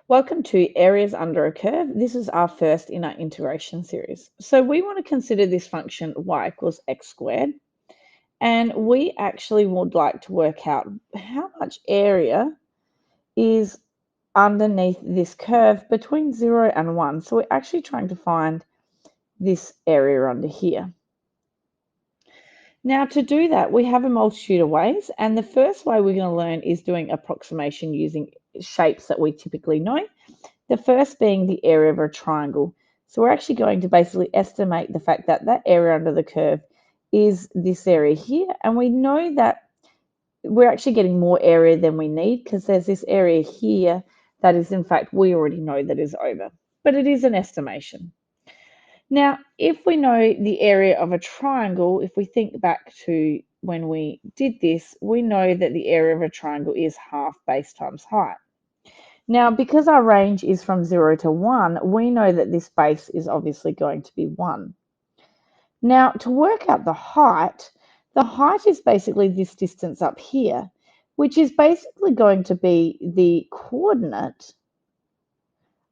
Welcome to Areas Under a Curve. This is our first in our integration series. So we want to consider this function y equals x squared, and we actually would like to work out how much area is underneath this curve between 0 and 1. So we're actually trying to find this area under here. Now to do that, we have a multitude of ways, and the first way we're going to learn is doing approximation using shapes that we typically know. The first being the area of a triangle. So we're actually going to basically estimate the fact that that area under the curve is this area here. And we know that we're actually getting more area than we need because there's this area here that is, in fact, we already know that is over. But it is an estimation. Now, if we know the area of a triangle, if we think back to when we did this, we know that the area of a triangle is half base times height. Now, because our range is from 0 to 1, we know that this base is obviously going to be 1. Now, to work out the height is basically this distance up here, which is basically going to be the coordinate,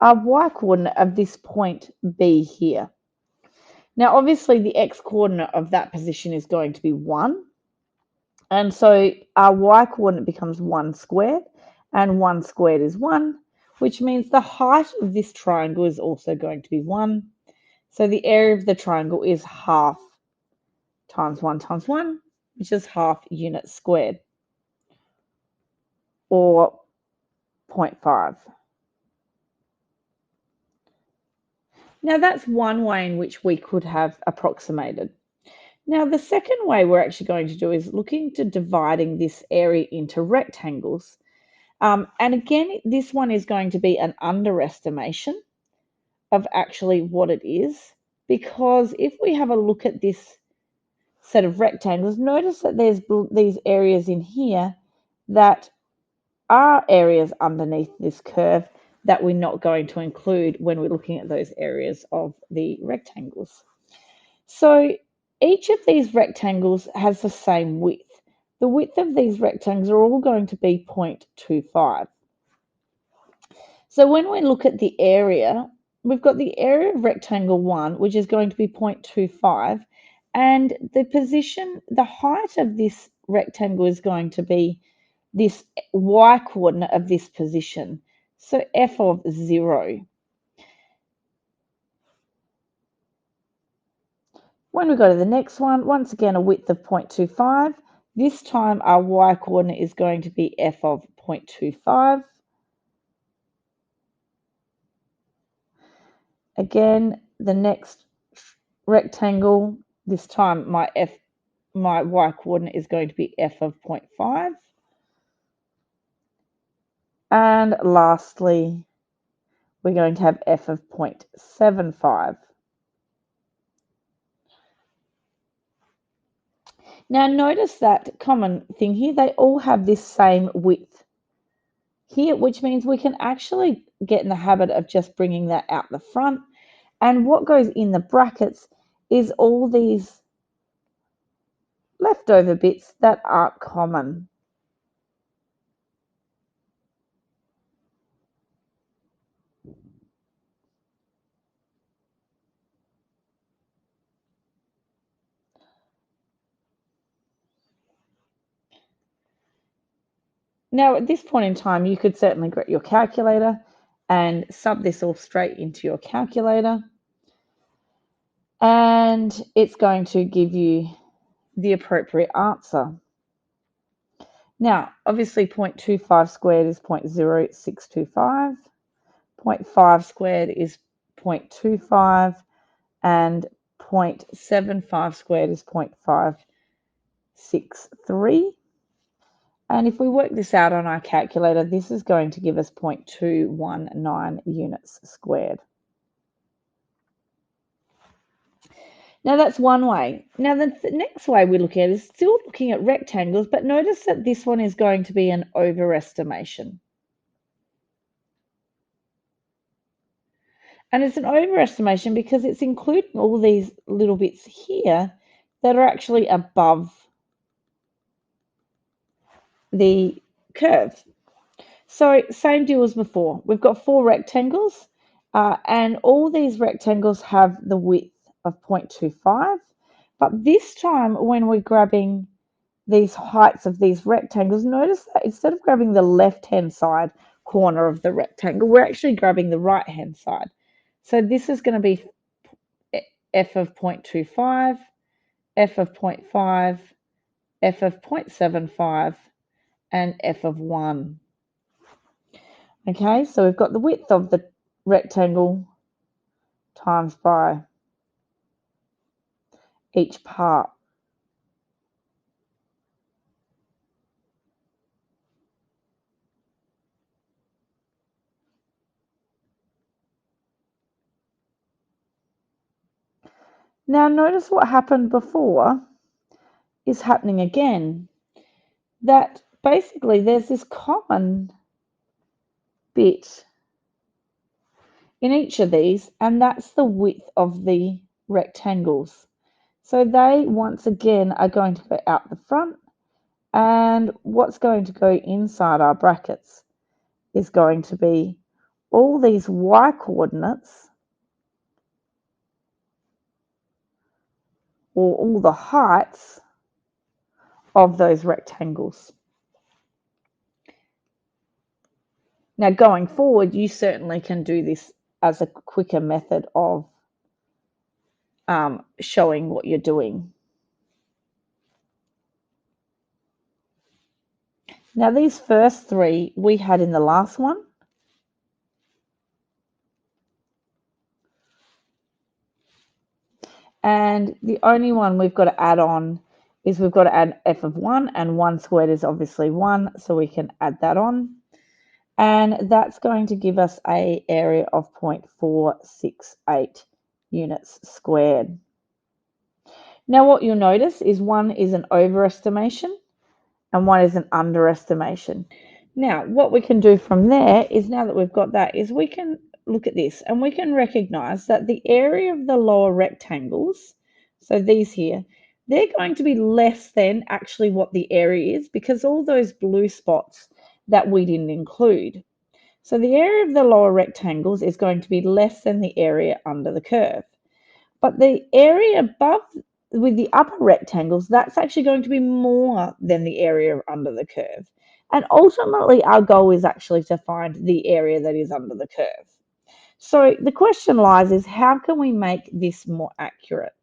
our y-coordinate of this point B here. Now, obviously, the x-coordinate of that position is going to be 1. And so our y-coordinate becomes 1 squared, and 1 squared is 1, which means the height of this triangle is also going to be 1. So the area of the triangle is half times 1, which is half units squared, or 0.5. Now that's one way in which we could have approximated. Now the second way we're actually going to do is looking to dividing this area into rectangles. And again, this one is going to be an underestimation of actually what it is, because if we have a look at this set of rectangles, notice that there's these areas in here that are areas underneath this curve that we're not going to include when we're looking at those areas of the rectangles. So each of these rectangles has the same width. The width of these rectangles are all going to be 0.25. So when we look at the area, we've got the area of rectangle 1, which is going to be 0.25, and the position, the height of this rectangle is going to be this y-coordinate of this position, so f of 0. When we go to the next one, once again a width of 0.25, this time our y-coordinate is going to be f of 0.25. Again, the next rectangle, this time my y-coordinate is going to be f of 0.5. And lastly, we're going to have f of 0.75. Now notice that common thing here, they all have this same width here, which means we can actually get in the habit of just bringing that out the front. And what goes in the brackets is all these leftover bits that aren't common. Now, at this point in time, you could certainly get your calculator and sub this all straight into your calculator. And it's going to give you the appropriate answer. Now, obviously 0.25 squared is 0.0625, 0.5 squared is 0.25, and 0.75 squared is 0.563. And if we work this out on our calculator, this is going to give us 0.219 units squared. Now that's one way. Now the next way we look at is still looking at rectangles, but notice that this one is going to be an overestimation. And it's an overestimation because it's including all these little bits here that are actually above the curve. So same deal as before. We've got 4 rectangles, and all these rectangles have the width of 0.25. But this time, when we're grabbing these heights of these rectangles, notice that instead of grabbing the left-hand side corner of the rectangle, we're actually grabbing the right-hand side. So this is going to be f of 0.25, f of 0.5, f of 0.75, and f of 1. Okay, so we've got the width of the rectangle times by each part. Now notice what happened before is happening again. That basically there's this common bit in each of these, and that's the width of the rectangles. So they once again are going to go out the front, and what's going to go inside our brackets is going to be all these y coordinates, or all the heights of those rectangles. Now going forward, you certainly can do this as a quicker method of showing what you're doing. Now these first 3 we had in the last one. And the only one we've got to add on is we've got to add f of 1, and 1 squared is obviously 1, so we can add that on. And that's going to give us an area of 0.468 units squared. Now what you'll notice is 1 is an overestimation and 1 is an underestimation. Now what we can do from there is, now that we've got that, is we can look at this and we can recognize that the area of the lower rectangles, so these here, they're going to be less than actually what the area is, because all those blue spots that we didn't include. So the area of the lower rectangles is going to be less than the area under the curve. But the area above with the upper rectangles, that's actually going to be more than the area under the curve. And ultimately, our goal is actually to find the area that is under the curve. So the question lies is, how can we make this more accurate?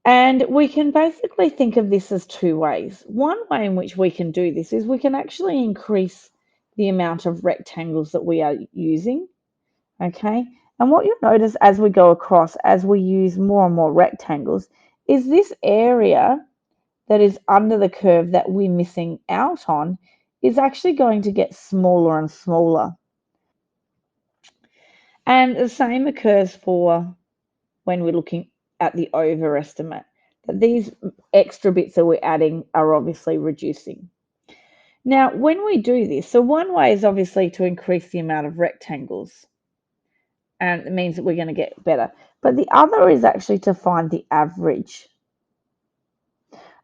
And we can basically think of this as 2 ways. One way in which we can do this is we can actually increase the amount of rectangles that we are using. Okay, and what you'll notice as we go across, as we use more and more rectangles, is this area that is under the curve that we're missing out on is actually going to get smaller and smaller. And the same occurs for when we're looking at the overestimate, that these extra bits that we're adding are obviously reducing. Now, when we do this, so one way is obviously to increase the amount of rectangles, and it means that we're going to get better. But the other is actually to find the average.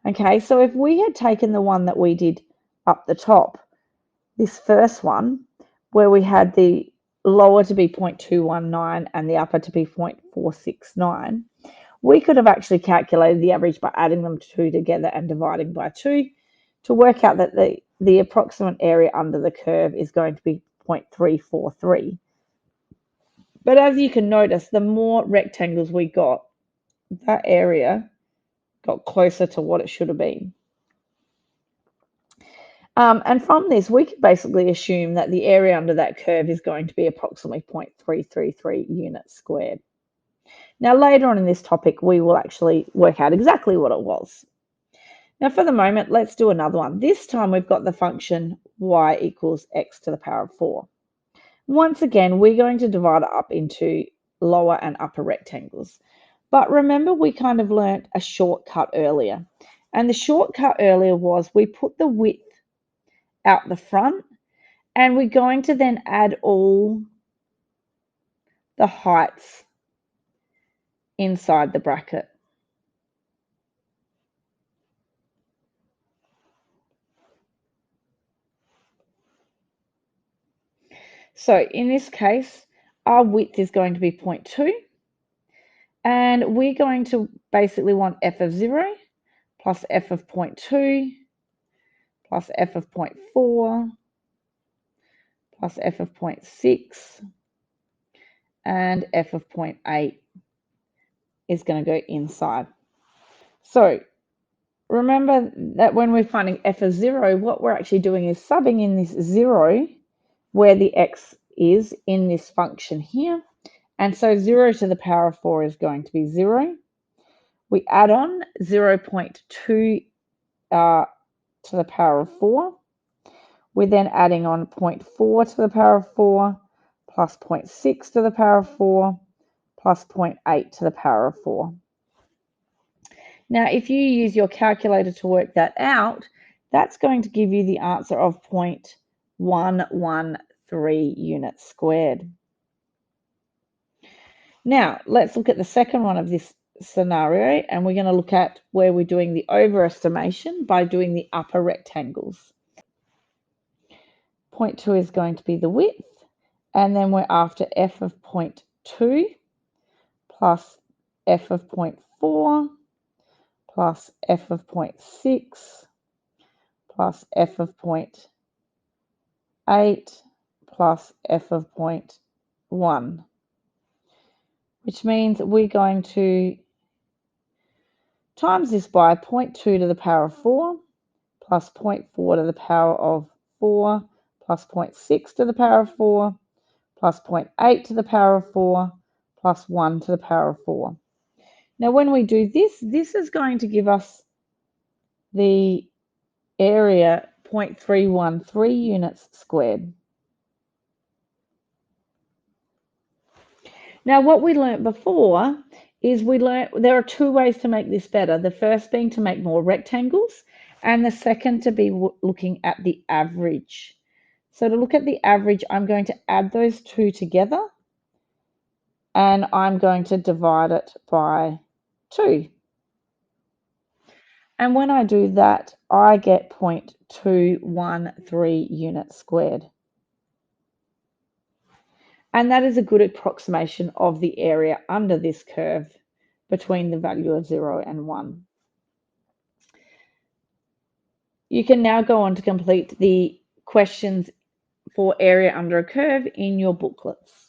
Okay, so if we had taken the one that we did up the top, this first one, where we had the lower to be 0.219 and the upper to be 0.469, we could have actually calculated the average by adding them 2 together and dividing by 2 to work out that the approximate area under the curve is going to be 0.343. But as you can notice, the more rectangles we got, that area got closer to what it should have been. And from this, we can basically assume that the area under that curve is going to be approximately 0.333 units squared. Now, later on in this topic, we will actually work out exactly what it was. Now, for the moment, let's do another one. This time, we've got the function y equals x to the power of 4. Once again, we're going to divide it up into lower and upper rectangles. But remember, we kind of learnt a shortcut earlier. And the shortcut earlier was we put the width out the front, and we're going to then add all the heights inside the bracket. So in this case, our width is going to be 0.2, and we're going to basically want f of 0 plus f of 0.2 plus f of 0.4 plus f of 0.6 and f of 0.8 is going to go inside. So remember that when we're finding f of 0, what we're actually doing is subbing in this 0 where the x is in this function here. And so 0 to the power of 4 is going to be 0. We add on 0.2 to the power of 4. We're then adding on 0.4 to the power of 4 plus 0.6 to the power of 4 plus 0.8 to the power of 4. Now, if you use your calculator to work that out, that's going to give you the answer of 0.113 units squared. Now, let's look at the second one of this scenario, and we're going to look at where we're doing the overestimation by doing the upper rectangles. 0.2 is going to be the width, and then we're after f of 0.2 plus f of 0.4 plus f of 0.6 plus f of 0.8 plus f of 0.1, which means we're going to times this by 0.2 to the power of 4 plus 0.4 to the power of 4 plus 0.6 to the power of 4 plus 0.8 to the power of 4 plus 1 to the power of 4. Now, when we do this, this is going to give us the area 0.313 units squared. Now, what we learnt before is there are two ways to make this better. The first being to make more rectangles, and the second to be looking at the average. So to look at the average, I'm going to add those two together, and I'm going to divide it by 2. And when I do that, I get 0.213 units squared. And that is a good approximation of the area under this curve between the value of 0 and 1. You can now go on to complete the questions for area under a curve in your booklets.